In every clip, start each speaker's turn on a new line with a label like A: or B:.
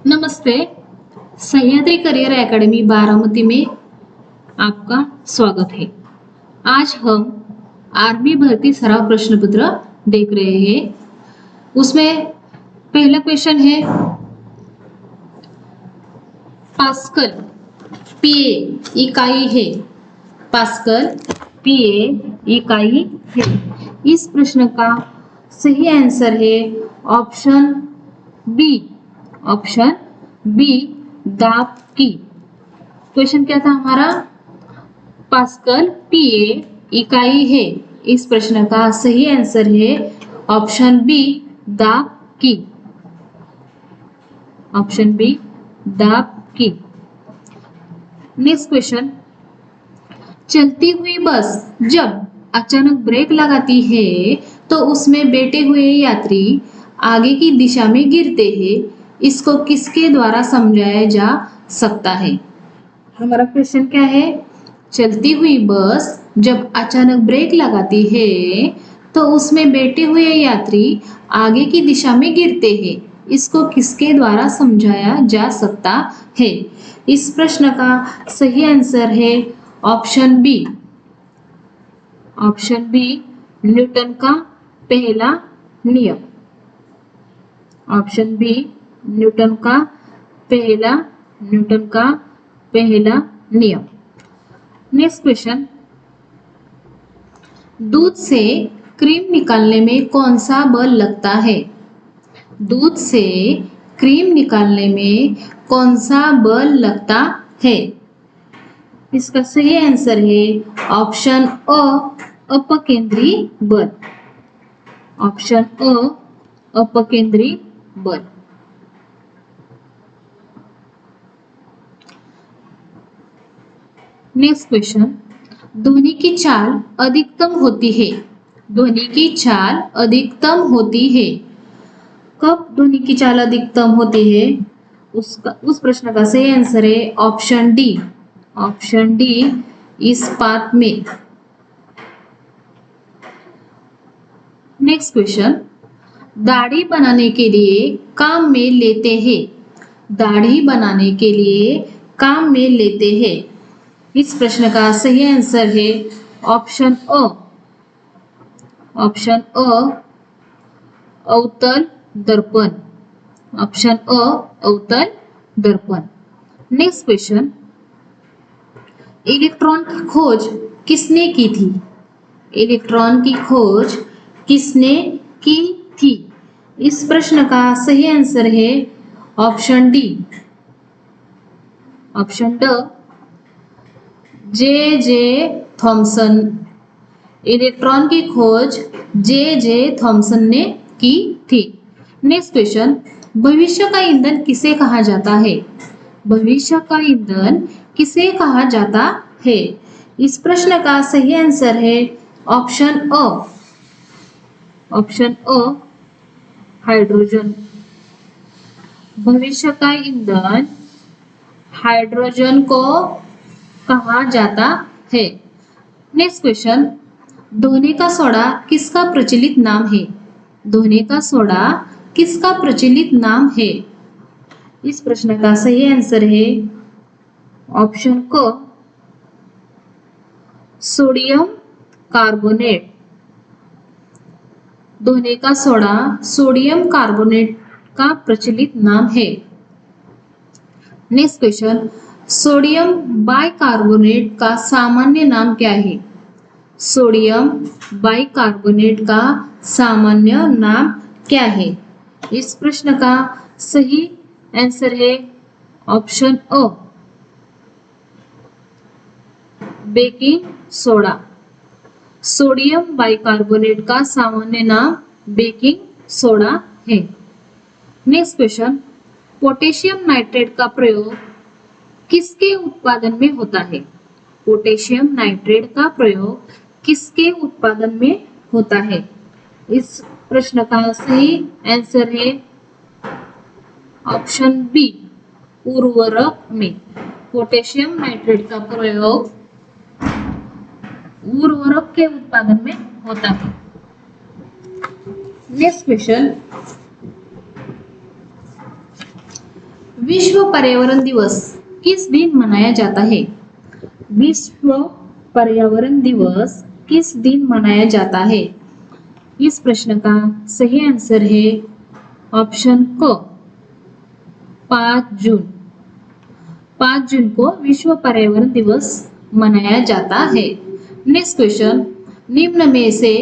A: नमस्ते। Sahyadri career academy Baramati में आपका स्वागत है। आज हम आर्मी भर्ती सराव प्रश्न पत्र देख रहे हैं। उसमें पहला क्वेश्चन है पास्कल पीए इकाई है। पास्कल पीए इकाई है। इस प्रश्न का सही आंसर है ऑप्शन बी। ऑप्शन बी दाब की। क्वेश्चन क्या था हमारा? पास्कल पीए इकाई है। इस प्रश्न का सही आंसर है ऑप्शन बी दाब की। ऑप्शन बी दाब की। नेक्स्ट क्वेश्चन, चलती हुई बस जब अचानक ब्रेक लगाती है तो उसमें बैठे हुए यात्री आगे की दिशा में गिरते हैं। इसको किसके द्वारा समझाया जा सकता है? हमारा क्वेश्चन क्या है? चलती हुई बस जब अचानक ब्रेक लगाती है तो उसमें बैठे हुए यात्री आगे की दिशा में गिरते हैं। इसको किसके द्वारा समझाया जा सकता है? इस प्रश्न का सही आंसर है option B. Option B Newton का पहला नियम। ऑप्शन बी न्यूटन का पहला नियम। नेक्स्ट क्वेश्चन, दूध से क्रीम निकालने में कौन सा बल लगता है? दूध से क्रीम निकालने में कौन सा बल लगता है? इसका सही आंसर है ऑप्शन अ अपकेंद्री बल। ऑप्शन अ अपकेंद्री बल। नेक्स्ट क्वेश्चन, ध्वनि की चाल अधिकतम होती है। ध्वनि की चाल अधिकतम होती है। कब ध्वनि की चाल अधिकतम होती है? उस प्रश्न का सही आंसर है ऑप्शन डी। ऑप्शन डी इस्पात में। नेक्स्ट क्वेश्चन, दाढ़ी बनाने के लिए काम में लेते हैं। दाढ़ी बनाने के लिए काम में लेते हैं। इस प्रश्न का सही आंसर है ऑप्शन अ। ऑप्शन अ अवतल दर्पण। ऑप्शन अ अवतल दर्पण। नेक्स्ट क्वेश्चन, इलेक्ट्रॉन की खोज किसने की थी? इलेक्ट्रॉन की खोज किसने की थी? इस प्रश्न का सही आंसर है ऑप्शन डी। ऑप्शन ड जे थॉमसन। इलेक्ट्रॉन की खोज जे थॉमसन ने की थी। नेक्स्ट क्वेश्चन, भविष्य का ईंधन किसे कहा जाता है? भविष्य का ईंधन किसे कहा जाता है? इस प्रश्न का सही आंसर है option a. Option a hydrogen. भविष्य का ईंधन हाइड्रोजन को कहा जाता है। नेक्स्ट क्वेश्चन, धोने का सोडा किसका प्रचलित नाम है? धोने का सोडा किसका प्रचलित नाम है? इस प्रश्न का सही आंसर है ऑप्शन क सोडियम कार्बोनेट। धोने का सोडा सोडियम कार्बोनेट का प्रचलित नाम है। नेक्स्ट क्वेश्चन, सोडियम बाइकार्बोनेट का सामान्य नाम क्या है? सोडियम बाइकार्बोनेट का सामान्य नाम क्या है? इस प्रश्न का सही आंसर है ऑप्शन अ बेकिंग सोडा। सोडियम बाइकार्बोनेट का सामान्य नाम बेकिंग सोडा है। नेक्स्ट क्वेश्चन, पोटेशियम नाइट्रेट का प्रयोग किसके उत्पादन में होता है? पोटेशियम नाइट्रेट का प्रयोग किसके उत्पादन में होता है? इस प्रश्न का सही आंसर है ऑप्शन बी उर्वरक में। पोटेशियम नाइट्रेट का प्रयोग उर्वरक के उत्पादन में होता है। नेक्स्ट क्वेश्चन, विश्व पर्यावरण दिवस किस दिन मनाया जाता है? विश्व पर्यावरण दिवस किस दिन मनाया जाता है? इस प्रश्न का सही आंसर है ऑप्शन क 5 जून। 5 जून को विश्व पर्यावरण दिवस मनाया जाता है। नेक्स्ट क्वेश्चन, निम्न में से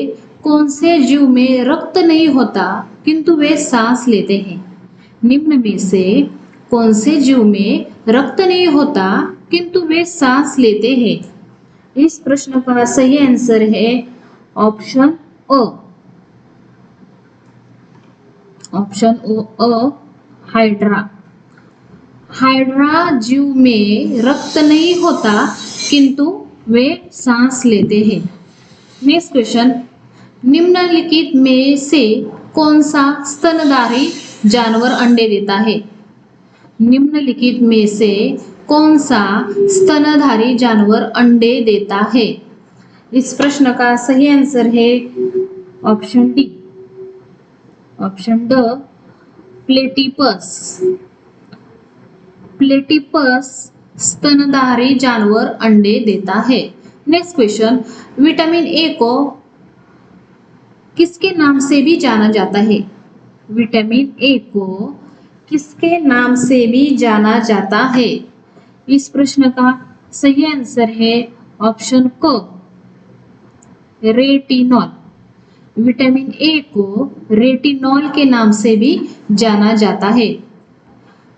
A: कौन से जीव में रक्त नहीं होता किंतु वे सांस लेते हैं? निम्न में से कौन से जीव में रक्त नहीं होता किंतु वे सांस लेते हैं? इस प्रश्न का सही आंसर है ऑप्शन अ। ऑप्शन अ हाइड्रा। हाइड्रा जीव में रक्त नहीं होता किंतु वे सांस लेते हैं। नेक्स्ट क्वेश्चन, निम्नलिखित में से कौन सा स्तनधारी जानवर अंडे देता है? निम्नलिखित में से कौन सा स्तनधारी जानवर अंडे देता है? इस प्रश्न का सही आंसर है ऑप्शन डी। ऑप्शन ड प्लेटिपस। प्लेटिपस स्तनधारी जानवर अंडे देता है। नेक्स्ट क्वेश्चन, विटामिन ए को किसके नाम से भी जाना जाता है? विटामिन ए को किसके नाम से भी जाना जाता है? इस प्रश्न का सही आंसर है ऑप्शन क रेटिनॉल। विटामिन ए को रेटिनॉल के नाम से भी जाना जाता है।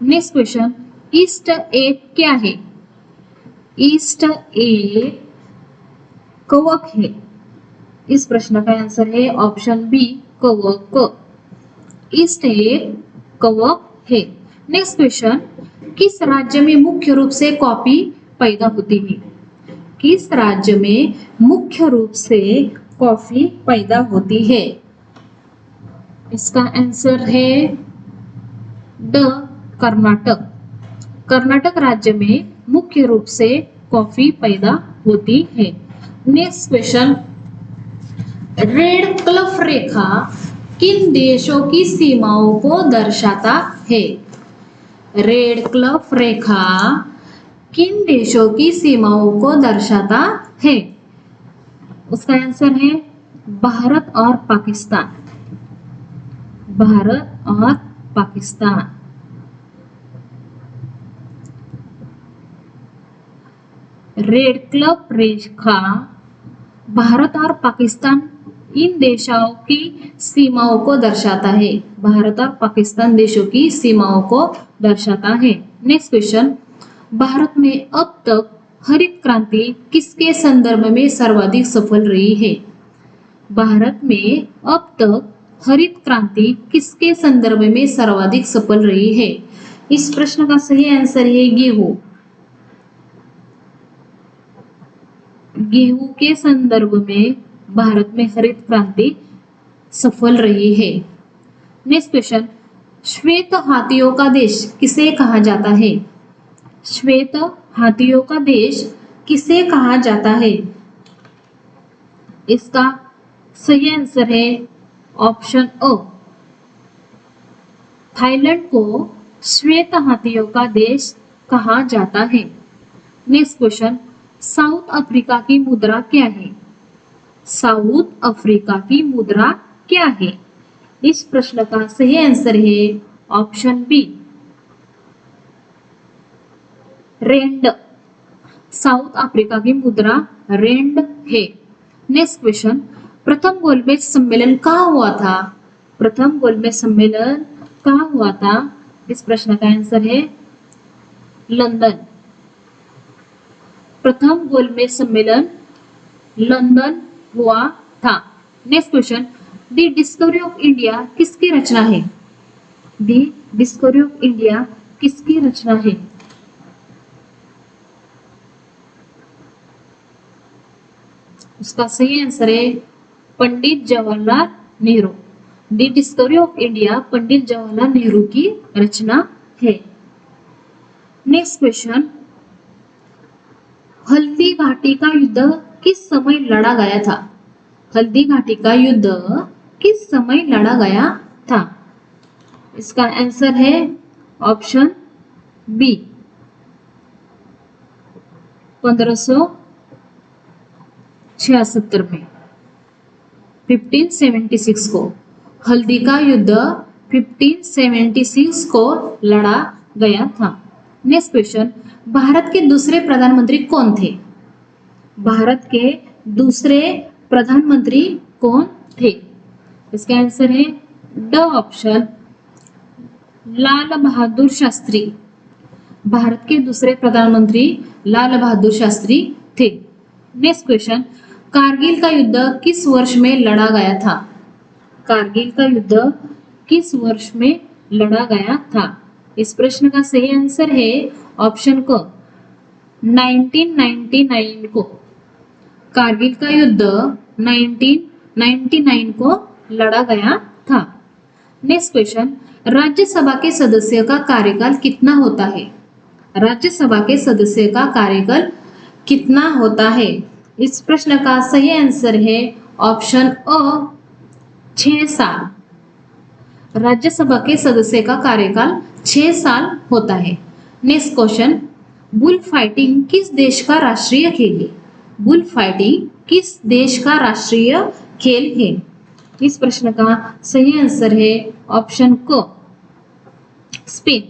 A: नेक्स्ट क्वेश्चन, ईस्ट एक क्या है? ईस्ट एक कवक है। इस प्रश्न का आंसर है ऑप्शन बी कवक। ईस्ट एक कवक है। नेक्स्ट क्वेश्चन, किस राज्य में मुख्य रूप से कॉफी पैदा होती है? किस राज्य में मुख्य रूप से कॉफी पैदा होती है? इसका आंसर है ड कर्नाटक। कर्नाटक राज्य में मुख्य रूप से कॉफी पैदा होती है। नेक्स्ट क्वेश्चन, रेड क्लिफ रेखा किन देशों की सीमाओं को दर्शाता है? रेड क्लिफ रेखा किन देशों की सीमाओं को दर्शाता है? उसका आंसर है भारत और पाकिस्तान। भारत और पाकिस्तान। रेड क्लिफ रेखा भारत और पाकिस्तान इन देशों की सीमाओं को दर्शाता है। भारत और पाकिस्तान देशों की सीमाओं को दर्शाता है। नेक्स्ट क्वेश्चन, भारत में अब तक हरित क्रांति किसके संदर्भ में सर्वाधिक सफल रही है? भारत में अब तक हरित क्रांति किसके संदर्भ में सर्वाधिक सफल रही है? इस प्रश्न का सही आंसर है गेहूं। गेहूं के संदर्भ में भारत में हरित क्रांति सफल रही है। नेक्स्ट क्वेश्चन, श्वेत हाथियों का देश किसे कहा जाता है? श्वेत हाथियों का देश किसे कहा जाता है? इसका सही आंसर है ऑप्शन अ। थाईलैंड को श्वेत हाथियों का देश कहा जाता है। नेक्स्ट क्वेश्चन, साउथ अफ्रीका की मुद्रा क्या है? साउथ अफ्रीका की मुद्रा क्या है? इस प्रश्न का सही आंसर है option B rand. South Africa की मुद्रा रेंड है। नेक्स्ट क्वेश्चन, प्रथम गोलमेज सम्मेलन कहाँ हुआ था? प्रथम गोलमेज सम्मेलन कहाँ हुआ था? इस प्रश्न का आंसर है लंदन। प्रथम गोलमेज सम्मेलन लंदन हुआ था। Next question, the Discovery of India किसकी रचना है? द डिस्कवरी ऑफ इंडिया किसकी रचना है? उसका सही आंसर है Pandit Jawaharlal Nehru. The Discovery of India Pandit Jawaharlal Nehru की रचना है। नेक्स्ट क्वेश्चन, हल्दी घाटी का युद्ध किस समय लड़ा गया था? हल्दी घाटी का युद्ध किस समय लड़ा गया था? इसका आंसर है ऑप्शन बी 1576 में 1576 को हल्दी का युद्ध 1576 को लड़ा गया था। नेक्स्ट क्वेश्चन, भारत के दूसरे प्रधानमंत्री कौन थे? भारत के दूसरे प्रधानमंत्री कौन थे? इसका आंसर है ड ऑप्शन, लाल बहादुर शास्त्री। भारत के दूसरे प्रधानमंत्री लाल बहादुर शास्त्री थे। नेक्स्ट क्वेश्चन, कारगिल का युद्ध किस वर्ष में लड़ा गया था? कारगिल का युद्ध किस वर्ष में लड़ा गया था? इस प्रश्न का सही आंसर है ऑप्शन को 1999 को। कारगिल का युद्ध 1999 को लड़ा गया था। नेक्स्ट क्वेश्चन, राज्यसभा के सदस्य का कार्यकाल कितना होता है? राज्यसभा के सदस्य का कार्यकाल कितना होता है? इस प्रश्न का सही आंसर है ऑप्शन अ 6 साल। राज्यसभा के सदस्य का कार्यकाल 6 साल होता है। नेक्स्ट क्वेश्चन, बुल फाइटिंग किस देश का राष्ट्रीय खेल है? बुल फाइटिंग किस देश का राष्ट्रीय खेल है? इस प्रश्न का सही आंसर है ऑप्शन क स्पेन।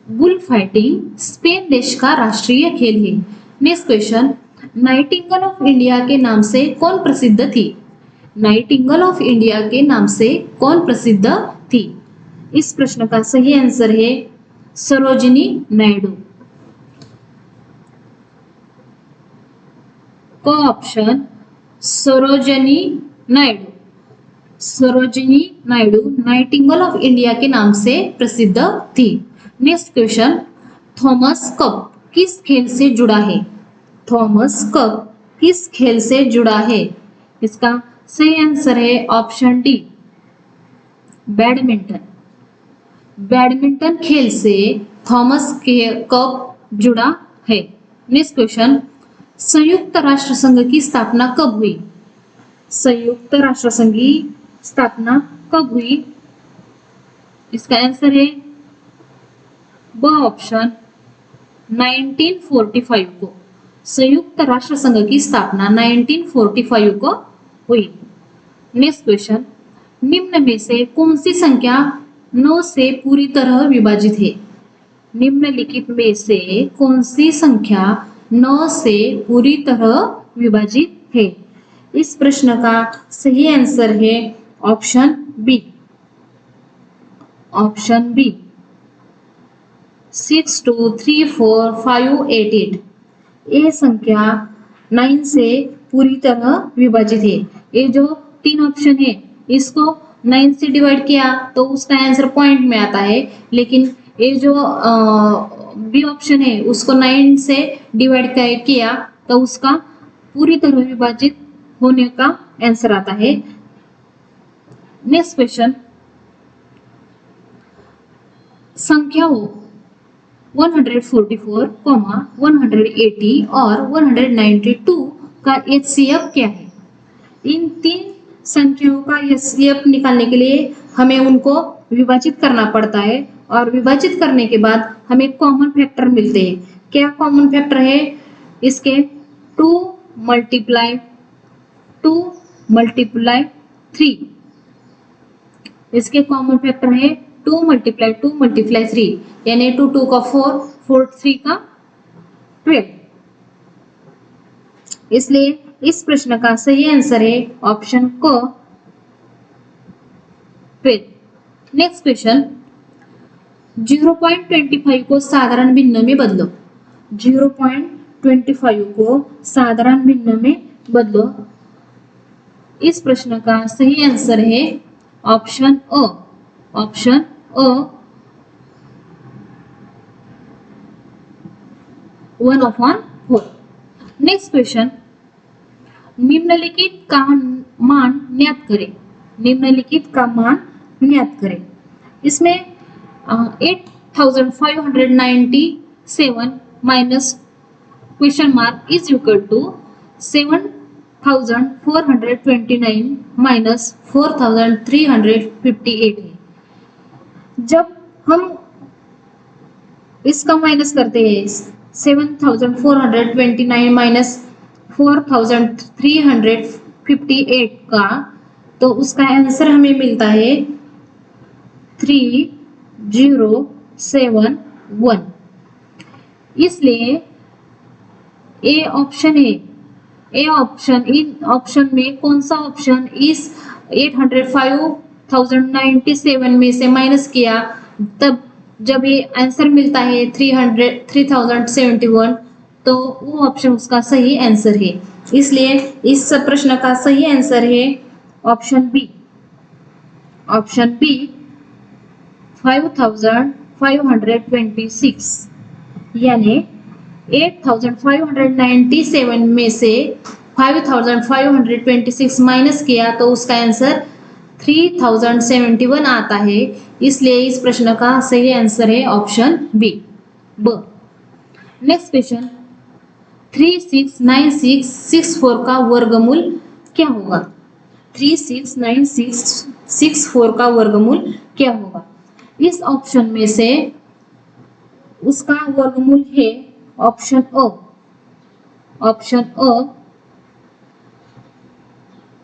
A: बुल फाइटिंग स्पेन देश का राष्ट्रीय खेल है। Next question, Nightingale of India के नाम से कौन प्रसिद्ध थी? नाइटिंगेल ऑफ इंडिया के नाम से कौन प्रसिद्ध थी? इस प्रश्न का सही आंसर है सरोजिनी नायडू। क option, Sarojini Naidu. Sarojini Naidu Nightingale of India के नाम से प्रसिद्ध थी। नेक्स्ट क्वेश्चन, थॉमस कप किस खेल से जुड़ा है? थॉमस कप किस खेल से जुड़ा है? इसका सही आंसर है ऑप्शन डी, बैडमिंटन। बैडमिंटन खेल से थॉमस कप जुड़ा है। नेक्स्ट क्वेश्चन, संयुक्त राष्ट्र संघ की स्थापना कब हुई? संयुक्त राष्ट्र संघ की स्थापना कब हुई? इसका आंसर है ब ऑप्शन, 1945 को। संयुक्त राष्ट्र संघ की स्थापना 1945 को हुई। नेक्स्ट क्वेश्चन, निम्न में से कौन सी संख्या 9 से पूरी तरह विभाजित है? निम्नलिखित में से कौन सी संख्या 9 से पूरी तरह विभाजित है? इस प्रश्न का सही आंसर है ऑप्शन बी। Option B 6 2 3 4 5 8 8। ये संख्या 9 से पूरी तरह विभाजित है। ये जो 3 ऑप्शन है इसको 9 से डिवाइड किया तो उसका आंसर पॉइंट में आता है, लेकिन ये जो बी ऑप्शन है उसको 9 से डिवाइड किया तो उसका पूरी तरह विभाजित होने का आंसर आता है। नेक्स्ट क्वेश्चन, संख्याओं 144, 180 और 192 का HCF क्या है? इन 3 संख्याओं का HCF निकालने के लिए हमें उनको विभाजित करना पड़ता है और विभाजित करने के बाद हमें कॉमन फैक्टर मिलते हैं। क्या कॉमन फैक्टर है इसके? 2 मल्टीप्लाई 3। इसके कॉमन फैक्टर है 2 मल्टीप्लाई 3, यानी 2 2 का 4, 4 3 का 12। इसलिए इस प्रश्न का सही आंसर है ऑप्शन क 12। नेक्स्ट क्वेश्चन, 0.25 को साधारण भिन्न में बदलो। 0.25 को साधारण भिन्न में बदलो। इस प्रश्न का सही आंसर है ऑप्शन अ। ऑप्शन अ 1/4। नेक्स्ट क्वेश्चन, निम्नलिखित का मान ज्ञात करें। निम्नलिखित का मान ज्ञात करें। इसमें 8597 minus question mark is equal to 7429 minus 4358 है। जब हम इसका माइनस करते हैं 7429 माइनस 4358 का, तो उसका आंसर हमें मिलता है 3071। इसलिए ए ऑप्शन है। ए ऑप्शन, इन ऑप्शन में कौन सा ऑप्शन इस 805,097 में से माइनस किया तब जब ये आंसर मिलता है 3071, तो वो ऑप्शन उसका सही आंसर है। इसलिए इस प्रश्न का सही आंसर है ऑप्शन बी। ऑप्शन बी 5526, यानी 8597 में से 5526 माइनस किया तो उसका आंसर 3071 आता है। इसलिए इस प्रश्न का सही आंसर है ऑप्शन बी। नेक्स्ट क्वेश्चन, 369664 का वर्गमूल क्या होगा? 369664 का वर्गमूल क्या होगा? इस ऑप्शन में से उसका वर्गमूल है ऑप्शन अ। ऑप्शन अ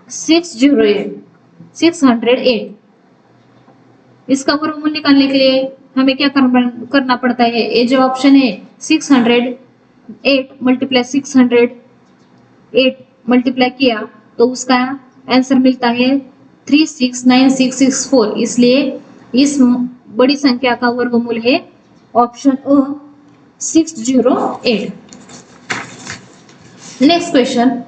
A: 608। इसका वर्गमूल निकालने के लिए हमें क्या करना पड़ता है? ये जो ऑप्शन है 608 मल्टीप्लाई 608 मल्टीप्लाई किया तो उसका आंसर मिलता है 369664। इसलिए इस बड़ी संख्या का वर्गमूल है option a 608। Next question,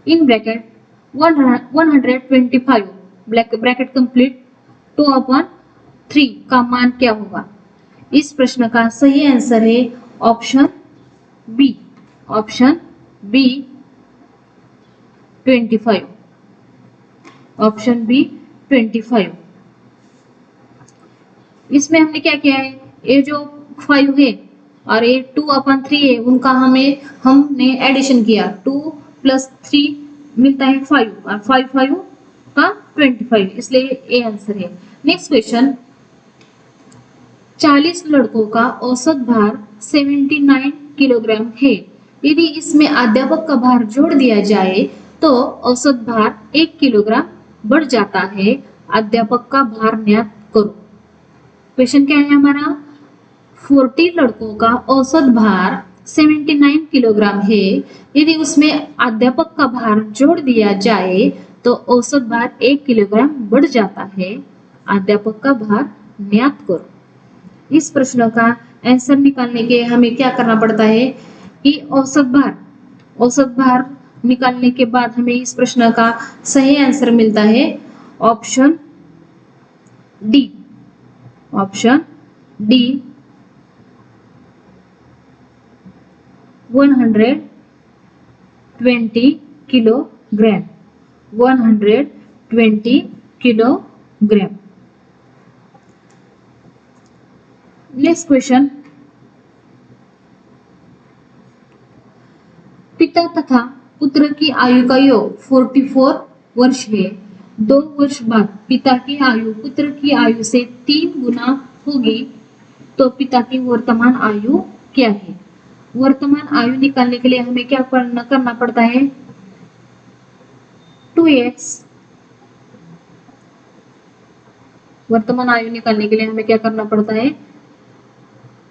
A: in bracket 125 bracket complete 2/3 का मान क्या होगा? इस प्रश्न का सही आंसर है option B. Option B 25। Option B 25। इसमें हमने क्या किया है? ये जो 5 है और ये 2/3 है, उनका हमने एडिशन किया। 2 + 3 मिलता है 5 और 5 का 25, इसलिए ये आंसर है। नेक्स्ट क्वेश्चन, 40 लड़कों का औसत भार 79 किलोग्राम है। यदि इसमें अध्यापक का भार जोड़ दिया जाए तो औसत भार 1 किलोग्राम बढ़ जाता है। अध्यापक का भार ज्ञात करो। क्वेश्चन क्या है हमारा? 40 लड़कों का औसत भार 79 किलोग्राम है। यदि उसमें अध्यापक का भार जोड़ दिया जाए तो औसत भार 1 किलोग्राम बढ़ जाता है। अध्यापक का भार ज्ञात करो। इस प्रश्न का आंसर निकालने के हमें क्या करना पड़ता है कि औसत भार निकालने के बाद हमें इस प्रश्न का सही आंसर मिलता है option D. Option D 120 kilogram. 120 kilogram. Next question, पिता तथा पुत्र की आयु का योग 44 वर्ष है। 2 वर्ष बाद पिता की आयु पुत्र की आयु से 3 गुना होगी, तो पिता की वर्तमान आयु क्या है? वर्तमान आयु निकालने के लिए हमें क्या करना पड़ता है? 2x। वर्तमान आयु निकालने के लिए हमें क्या करना पड़ता है?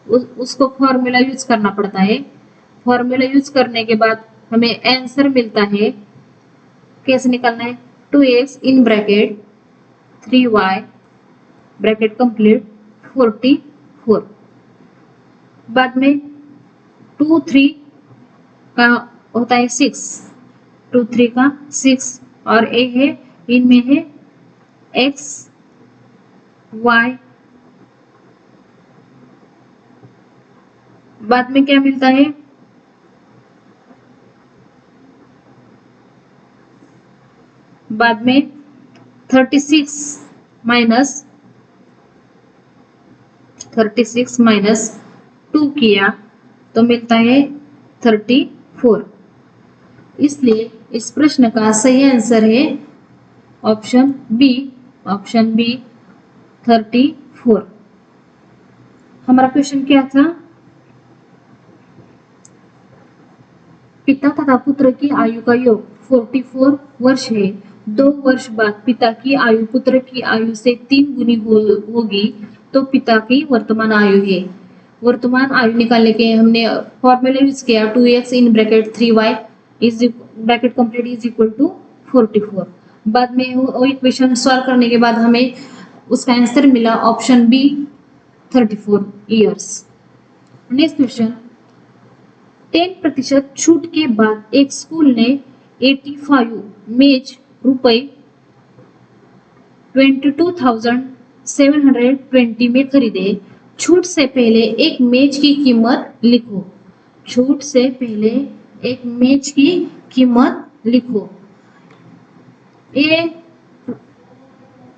A: उसको फॉर्मूला यूज करना पड़ता है। फॉर्मूला यूज करने के बाद हमें आंसर मिलता है। कैसे निकालना है? 2x in bracket 3y bracket complete 44। बाद में 2 3 का होता है 6। 2 3 का 6 और a है, इनमें है x y। बाद में क्या मिलता है? बाद में 36 माइनस 2 किया तो मिलता है 34। इसलिए इस प्रश्न का सही आंसर है ऑप्शन बी। Option B 34। हमारा क्वेश्चन क्या था? पिता तथा पुत्र की आयु का योग 44 वर्ष है। 2 वर्ष बाद पिता की आयु पुत्र की आयु से 3 गुनी होगी तो पिता की वर्तमान आयु है। वर्तमान आयु निकालने के हमने फॉर्मूला यूज किया 2x in bracket 3y is bracket complete is equal to 44। बाद में वो इक्वेशन सॉल्व करने के बाद हमें उसका आंसर मिला option B 34 years. Next question, 10% छूट के बाद एक स्कूल ने 85 मेज रुपए 22,720 में खरीदे। छूट से पहले एक मेज की कीमत लिखो। छूट से पहले एक मेज की कीमत लिखो। ये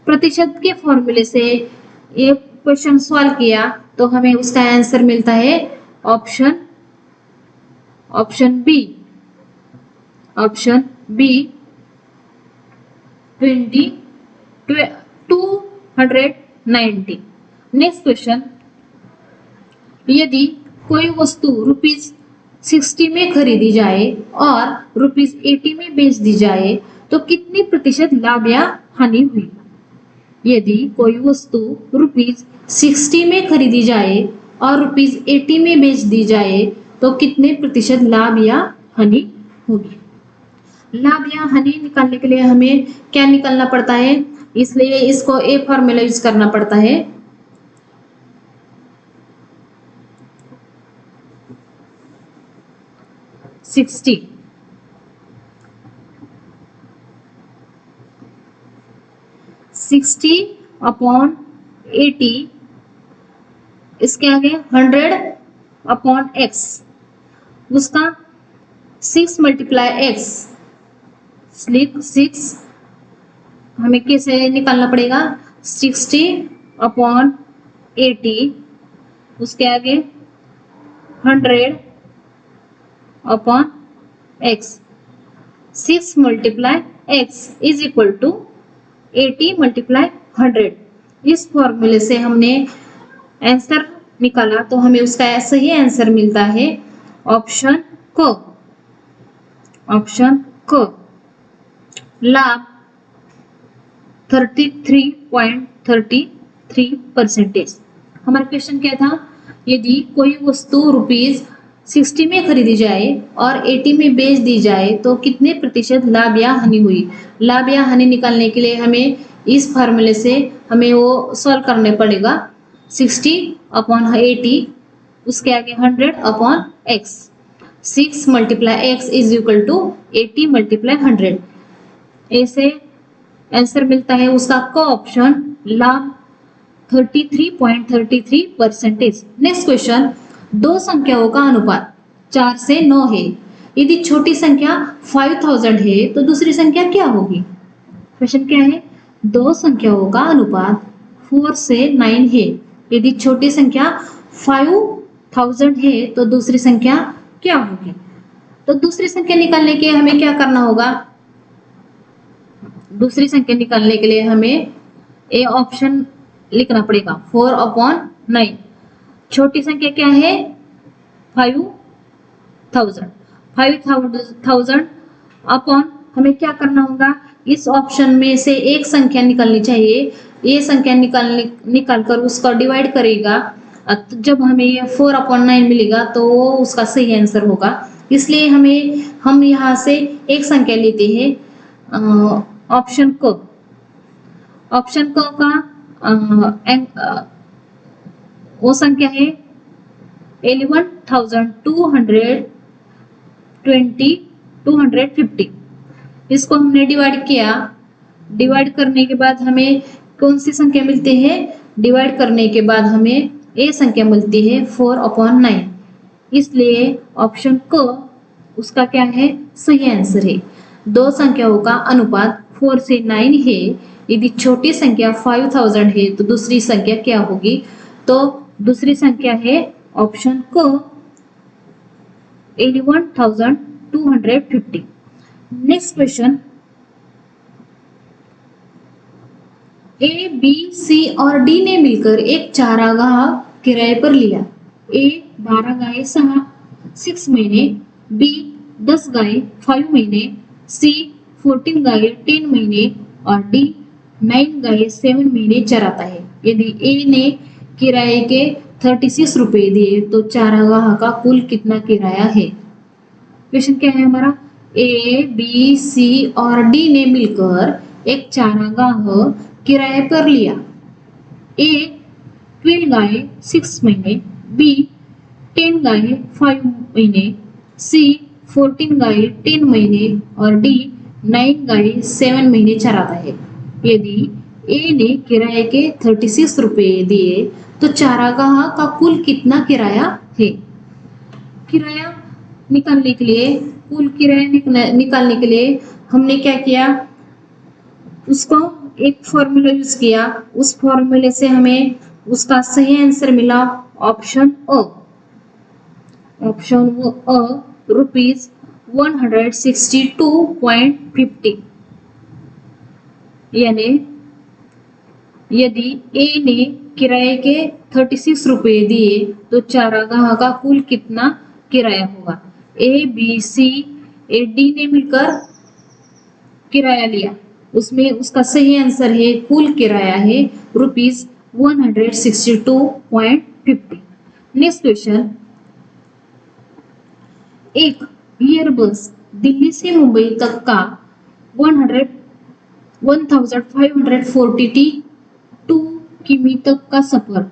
A: प्रतिशत के फॉर्मूले से ये क्वेश्चन सॉल्व किया तो हमें उसका आंसर मिलता है ऑप्शन बी 290। नेक्स्ट क्वेश्चन, यदि कोई वस्तु ₹60 में खरीदी जाए और ₹80 में बेच दी जाए तो कितनी प्रतिशत लाभ या हानि हुई? यदि कोई वस्तु ₹60 में खरीदी जाए और ₹80 में बेच दी जाए तो कितने प्रतिशत लाभ या हानि होगी? लाभ या हानि निकालने के लिए हमें क्या निकालना पड़ता है? इसलिए इसको ए फॉर्मूला यूज करना पड़ता है। सिक्सटी अपॉन 80 इसके आगे 100 अपॉन x, उसका 6 मल्टीप्लाई x, 6 हमें कैसे निकालना पड़ेगा? 60 अपॉन 80 उसके आगे 100 upon x, 6 multiply x is equal to 80 multiply 100। इस फॉर्मूले से हमने आंसर निकाला तो हमें उसका सही आंसर मिलता है ऑप्शन क लाभ 33.33%। हमारा क्वेश्चन क्या था? यदि कोई वस्तु ₹60 में खरीदी जाए और 80 में बेच दी जाए तो कितने प्रतिशत लाभ या हानि हुई? लाभ या हानि निकालने के लिए हमें इस फॉर्मूले से हमें वो सॉल्व करने पड़ेगा 60 अपॉन 80 उसके आगे 100 upon x, 6 multiply x is equal to 80 multiply 100। ऐसे आंसर मिलता है उसका क ऑप्शन लाभ 33.33%। नेक्स्ट क्वेश्चन, दो संख्याओं का अनुपात 4 से 9 है। यदि छोटी संख्या 5000 है तो दूसरी संख्या क्या होगी? क्वेश्चन क्या है? दो संख्याओं का अनुपात 4 से 9 है। यदि छोटी संख्या 5000 है तो दूसरी संख्या क्या होगी? तो दूसरी संख्या निकालने के हमें क्या करना होगा? दूसरी संख्या निकालने के लिए हमें ए ऑप्शन लिखना पड़ेगा 4 अपॉन 9। छोटी संख्या क्या है? 5000 अपॉन हमें क्या करना होगा? इस ऑप्शन में से एक संख्या निकालनी चाहिए। ये संख्या निकालकर उसका डिवाइड करेगा। जब हमें ये 4 अपॉन 9 मिलेगा तो वो उसका सही आंसर होगा। इसलिए हम यहाँ से एक संख्या लेते हैं ऑप्शन क का वो संख्या है 11,250। इसको हमने डिवाइड किया। डिवाइड करने के बाद हमें कौन सी संख्या मिलती है? डिवाइड करने के बाद हमें ए संख्या मिलती है 4 अपॉन 9। इसलिए ऑप्शन क उसका क्या है? सही आंसर है। दो संख्याओं का अनुपात 4 से 9 है। यदि छोटी संख्या 5000 है तो दूसरी संख्या क्या होगी? तो दूसरी संख्या है ऑप्शन क 11,250। Next question, A B C और डी ने मिलकर एक चारागाह किराए पर लिया? ए 12 गाय 6 महीने, बी 10 गाय 5 महीने, सी 14 गाय 10 महीने और डी 9 गाय 7 महीने चराता है। यदि ए ने किराए के 36 रुपए दिए तो चारागाह का कुल कितना किराया है? क्वेश्चन क्या है हमारा? ए बी सी और डी ने मिलकर एक चारागाह किराए पर लिया। ए 12 गाय 6 महीने, बी 10 गाय 5 महीने, सी 14 गाय 10 महीने और डी 9 गाय 7 महीने चराता है। यदि ए ने किराए के 36 रुपए दिए तो चारागाह का कुल कितना किराया है? किराया निकालने के लिए, कुल किराया निकालने के लिए हमने क्या किया? उसको एक फॉर्मूला यूज किया। उस फॉर्मूले से हमें उसका सही आंसर मिला ऑप्शन अ। ऑप्शन अ रुपीज 162.50। यानी यदि ए ने किराए के 36 रुपए दिए तो चारागाह का कुल कितना किराया होगा? ए बी सी ए डी ने मिलकर किराया लिया, उसमें उसका सही आंसर है कुल किराया है रुपीज 162.50। नेक्स्ट क्वेश्चन, एक एयरबस दिल्ली से मुंबई तक का 1542 किमी तक का सफर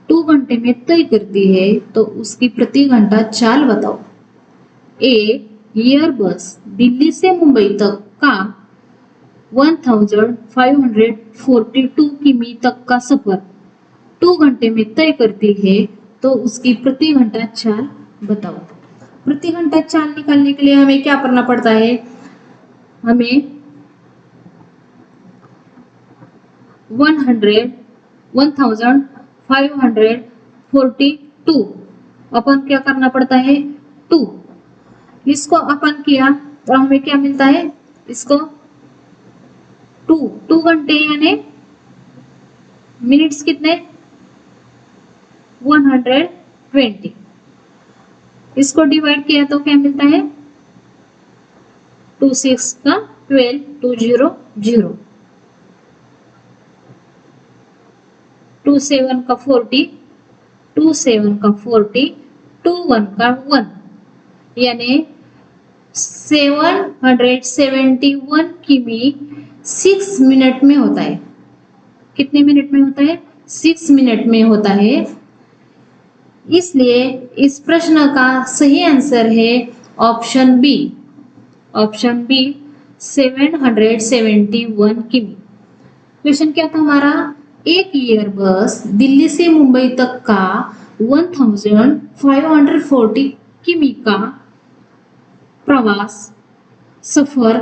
A: 2 घंटे में तय करती है तो उसकी प्रति घंटा चाल बताओ। ए एयरबस दिल्ली से मुंबई तक का 1542 किमी तक का सफर 2 घंटे में तय करती है तो उसकी प्रति घंटा चाल बताओ। प्रति घंटा चाल निकालने के लिए हमें क्या करना पड़ता है? हमें 1542 अपन क्या करना पड़ता है? 2। इसको अपन किया तो हमें क्या मिलता है? इसको 2 घंटे यानी मिनट्स कितने? 120। इसको डिवाइड किया तो क्या मिलता है? 2 6 का 12, 2 0 0, 2 7 का 40, 2 7 का 40, 2 1 का 1, यानी 771 किमी 6 मिनट में होता है। कितने मिनट में होता है? 6 मिनट में होता है। इसलिए इस प्रश्न का सही आंसर है ऑप्शन बी। ऑप्शन बी 771 किमी। क्वेश्चन क्या था हमारा? एक एयरबस दिल्ली से मुंबई तक का 1540 किमी का प्रवास सफर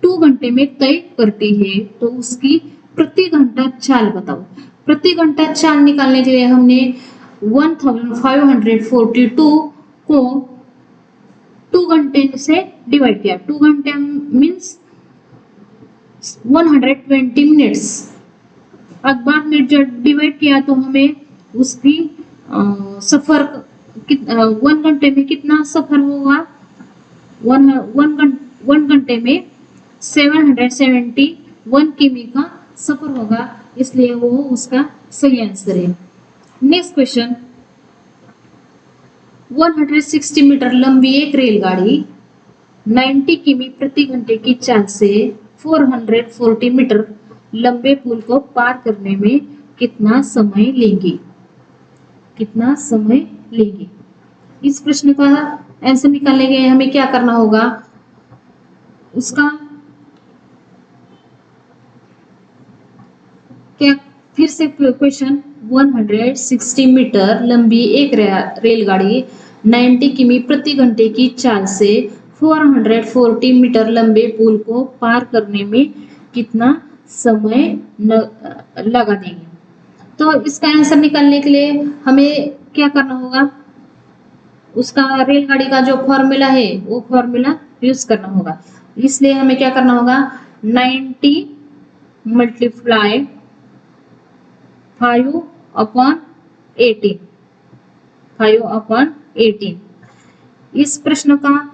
A: 2 घंटे में तय करती है तो उसकी प्रति घंटा चाल बताओ। प्रति घंटा चाल निकालने के लिए हमने 1542 को 2 घंटे से डिवाइड किया। 2 घंटे मीन्स 120 मिनट्स। अब बाद में जब डिवाइड किया तो हमें उसकी सफर 1 घंटे में कितना सफर होगा? 1 घंटे में 771 किमी का सफर होगा, इसलिए वो उसका सही आंसर है। नेक्स्ट क्वेश्चन, 160 मीटर लंबी एक रेलगाड़ी 90 किमी प्रति घंटे की चाल से 440 मीटर लंबे पुल को पार करने में कितना समय लेंगी? कितना समय लेंगी? इस प्रश्न का आंसर निकालने के लिए हमें क्या करना होगा? उसका क्या फिर से क्वेश्चन, 160 मीटर लंबी एक रेलगाड़ी 90 किमी प्रति घंटे की चाल से 440 मीटर लंबे पुल को पार करने में कितना समय लगा देंगे? तो इसका आंसर निकालने के लिए हमें क्या करना होगा? उसका रेलगाड़ी का जो फॉर्मूला है वो फॉर्मूला यूज करना होगा। इसलिए हमें क्या करना होगा? 90 मल्टीप्लाई 5/18 5/18। इस प्रश्न का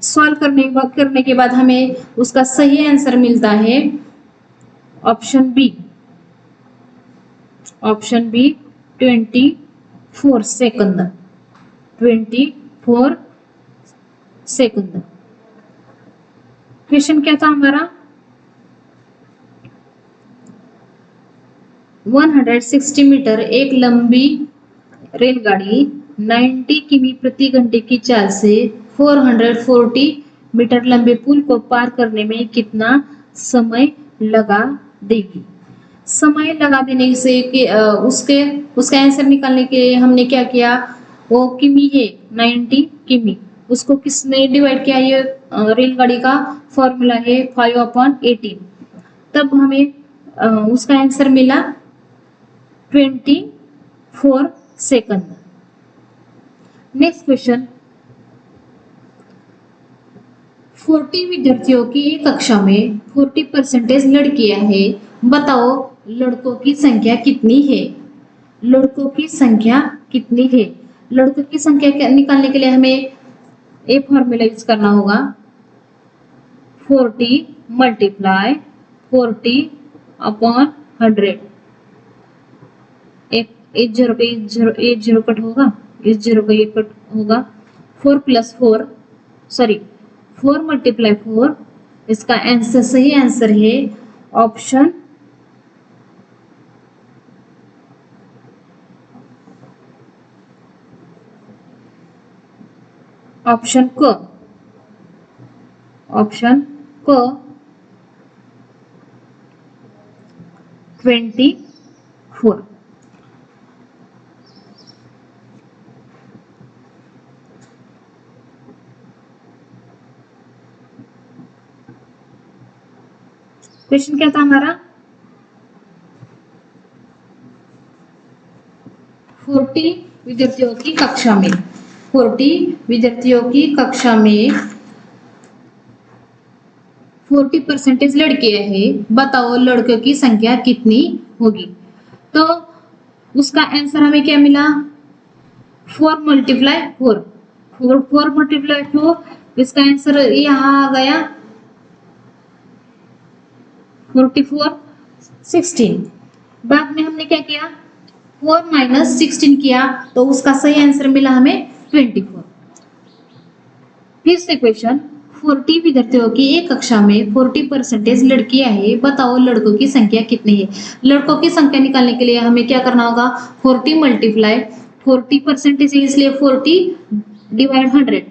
A: सॉल्व करने के बाद हमें उसका सही आंसर मिलता है option B 24 second. 24 second. Question क्या था हमारा? 160 मीटर एक लंबी रेलगाड़ी 90 किमी प्रति घंटे की चाल से 440 मीटर लंबे पुल को पार करने में कितना समय लगा देगी? समय लगा देने से कि उसका आंसर निकालने के लिए हमने क्या किया? वो किमी है 90 किमी, उसको किसने डिवाइड किया? ये रेलगाड़ी का फॉर्मूला है 5/18। तब हमें उसका आंसर मिला 24 सेकंड। नेक्स्ट क्वेश्चन, 40 विद्यार्थियों की एक कक्षा में 40% लड़कियां हैं, बताओ लड़कों की संख्या कितनी है? लड़कों की संख्या कितनी है? लड़कों की संख्या निकालने के लिए हमें एक फॉर्मूला यूज करना होगा 40 × 40/100। एक जीरो कट होगा, इस जीरो का ये कट होगा। 4 + 4 × 4। इसका आंसर सही आंसर है ऑप्शन क 24। क्वेश्चन क्या था हमारा? 40 विद्यार्थियों की कक्षा में 40% लड़कियां हैं, बताओ लड़कों की संख्या कितनी होगी? तो उसका आंसर हमें क्या मिला? 4 × 4। इसका आंसर यहाँ आ गया 44 16। बाद में हमने क्या किया? 4 - 16 किया तो उसका सही आंसर मिला हमें 24। फिर से क्वेश्चन, 40 विद्यार्थियों की एक कक्षा में 40% लड़कियां हैं, बताओ लड़कों की संख्या कितनी है? लड़कों की संख्या निकालने के लिए हमें क्या करना होगा? 40 × 40% है इसलिए 40/100।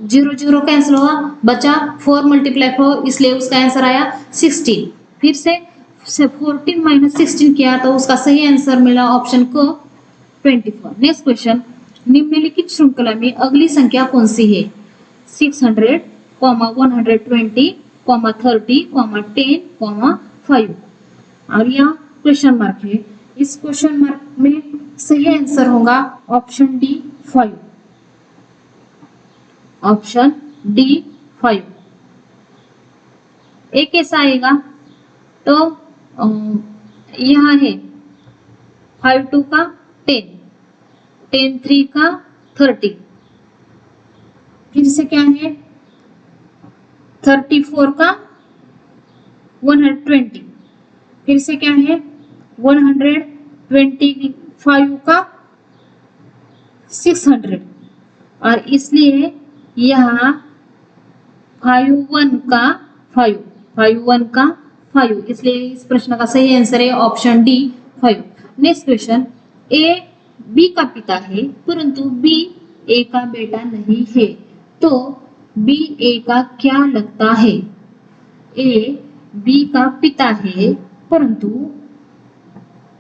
A: 0 कैंसिल हुआ, बचा 4 × 4 इसलिए उसका आंसर आया 16। फिर से 14 - 16 किया तो उसका सही आंसर मिला ऑप्शन को 24। नेक्स्ट क्वेश्चन, निम्नलिखित श्रृंखला में अगली संख्या कौन सी है? 600, 120, 30, 10, 5। और यहाँ क्वेश्चन मार्क है। इस क्वेश्चन मार्क में सही आंसर होगा ऑप्शन डी 5। Option D 5। एक कैसा आएगा? तो यहाँ है 5 × 2 का 10, 10 × 3 का 30। फिर से क्या है? 34 का 120। फिर से क्या है? 125 का 600। और इसलिए यहाँ 51 का 5, इसलिए इस प्रश्न का सही आंसर है option D 5। Next question, A B का पिता है परंतु बी ए का बेटा नहीं है, तो बी ए का क्या लगता है? ए बी का पिता है परंतु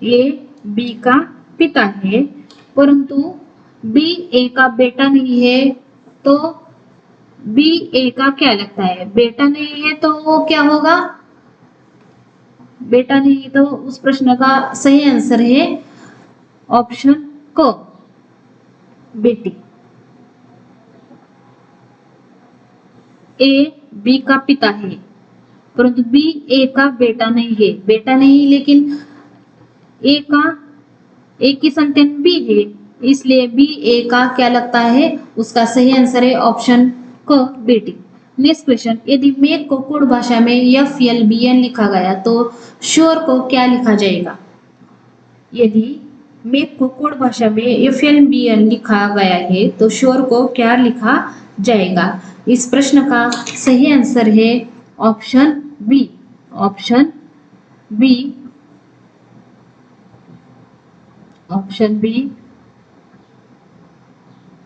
A: ए बी का पिता है परंतु बी ए का बेटा नहीं है, तो बी ए का क्या लगता है? बेटा नहीं है तो वो क्या होगा? बेटा नहीं है तो उस प्रश्न का सही आंसर है ऑप्शन क बेटी। ए बी का पिता है परंतु बी ए का बेटा नहीं है। बेटा नहीं लेकिन ए का ए की संतान बी है, इसलिए बी ए का क्या लगता है, उसका सही आंसर है ऑप्शन क बेटी। नेक्स्ट क्वेश्चन, यदि मेघ को कोड भाषा में एफ एल बी एन लिखा गया तो शोर को क्या लिखा जाएगा? यदि मेघ को कोड भाषा में एफ एल बी एन लिखा गया है तो शोर को क्या लिखा जाएगा? इस प्रश्न का सही आंसर है option B, option B, option B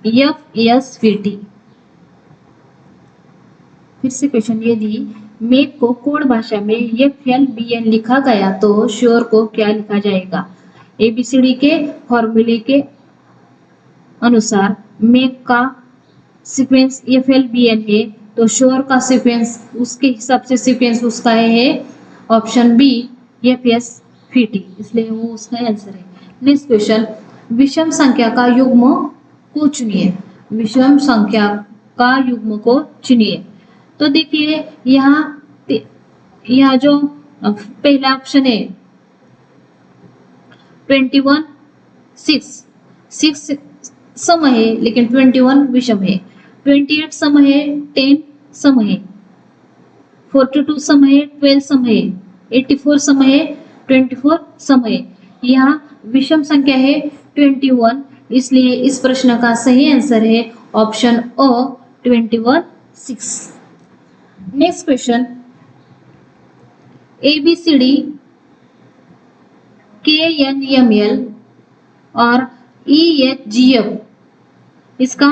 A: F S V T. फिर से क्वेश्चन, यदि मेघ को कोड भाषा में एफ एल बी एन लिखा गया तो शोर को क्या लिखा जाएगा? एबीसीडी के फॉर्मूले के अनुसार मेघ का sequence F L B N है तो शोर का सीक्वेंस उसके हिसाब से सीक्वेंस उसका है option B F S V T, इसलिए वो उसका आंसर है। नेक्स्ट क्वेश्चन, विषम संख्या का युग्म को चुनिए। विषम संख्या का युग्म को चुनिए। तो देखिए यहाँ जो पहला ऑप्शन है 21 6 सम है लेकिन 21 विषम है, 28 सम है, 10 सम है, 42 सम है, 12 सम है, 84 सम है, 24 सम है। यहाँ विषम संख्या है 21, इसलिए इस प्रश्न का सही आंसर है ऑप्शन अ 21 6। नेक्स्ट क्वेश्चन, ABCD KNML और EHGF इसका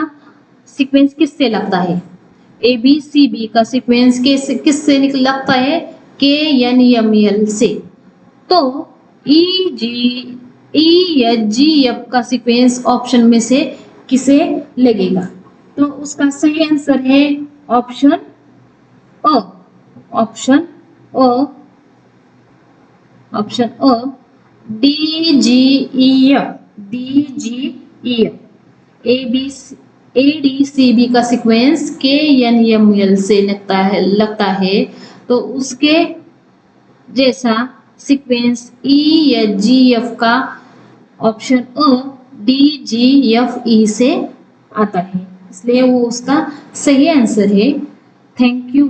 A: सीक्वेंस किससे लगता है? ABCB का सीक्वेंस किससे लगता है? KNML से। तो EHGF का सीक्वेंस ऑप्शन में से किसे लगेगा? तो उसका सही आंसर है ऑप्शन अ, ऑप्शन अ, ऑप्शन अ DGEF, DGEF। ADCB का सीक्वेंस KNML से लगता है तो उसके जैसा सीक्वेंस EHGF का ऑप्शन अ DGFE से आता है, इसलिए वो उसका सही आंसर है। Thank you.